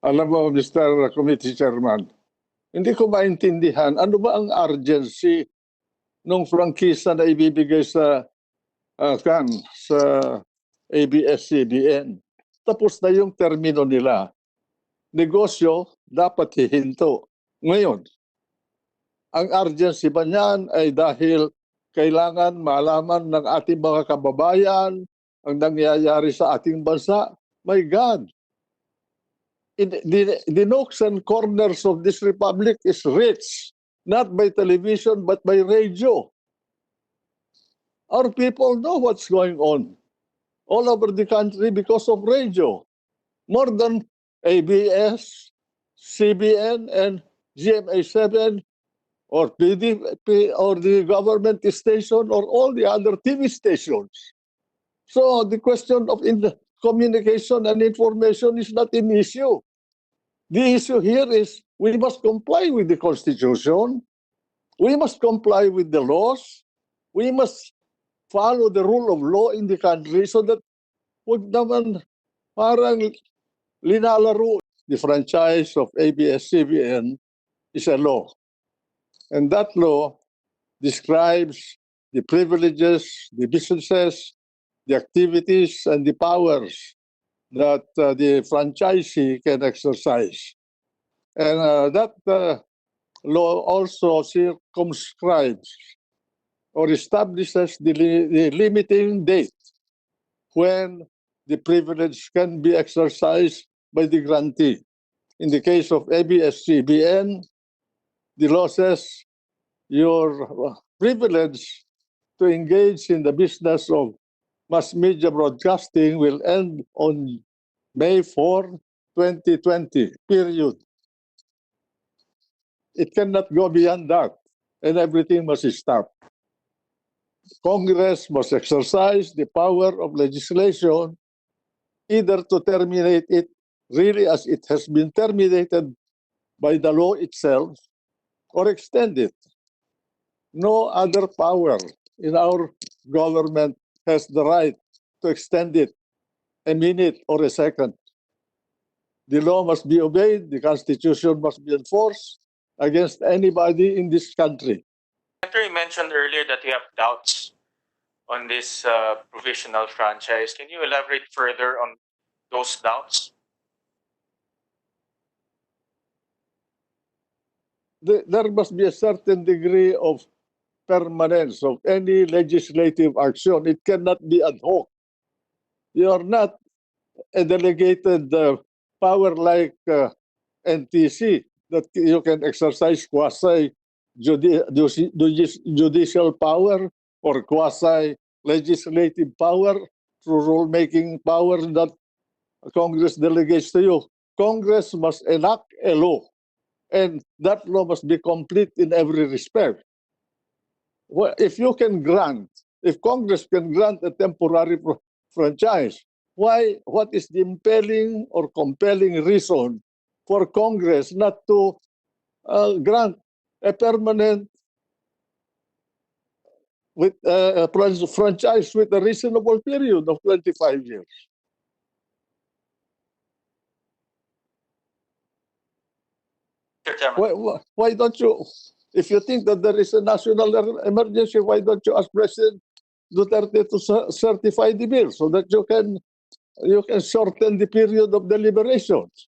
Alam mo, Mr. Committee Chairman, hindi ko maintindihan ano ba ang urgency nung prangkisa na ibibigay sa sa ABS-CBN. Tapos na yung termino nila. Negosyo dapat hihinto. Ngayon, ang urgency ba niyan ay dahil kailangan malaman ng ating mga kababayan ang nangyayari sa ating bansa? My God! The nooks and corners of this republic is rich, not by television but by radio. Our people know what's going on all over the country because of radio. More than ABS, CBN, and GMA7, or PDP, or the government station, or all the other TV stations. So the question of communication and information is not an issue. The issue here is we must comply with the Constitution. We must comply with the laws. We must follow the rule of law in the country so that wag naman parang linalaro. The franchise of ABS-CBN is a law. And that law describes the privileges, the businesses, the activities, and the powers that the franchisee can exercise. And that law also circumscribes or establishes the limiting date when the privilege can be exercised by the grantee. In the case of ABS-CBN, the law says your privilege to engage in the business of mass media broadcasting will end on May 4, 2020, period. It cannot go beyond that, and everything must stop. Congress must exercise the power of legislation either to terminate it really as it has been terminated by the law itself or extend it. No other power in our government has the right to extend it a minute or a second. The law must be obeyed, the Constitution must be enforced against anybody in this country. Senator, you mentioned earlier that you have doubts on this provisional franchise. Can you elaborate further on those doubts? There must be a certain degree of permanence of any legislative action. It cannot be ad hoc. You are not a delegated power like NTC that you can exercise quasi-judicial power or quasi-legislative power through rulemaking power that Congress delegates to you. Congress must enact a law, and that law must be complete in every respect. Well, if Congress can grant a temporary franchise, what is the impelling or compelling reason for Congress not to grant a permanent franchise with a reasonable period of 25 years? Why don't you, if you think that there is a national emergency, why don't you ask President Duterte to certify the bill so that you can shorten the period of deliberations?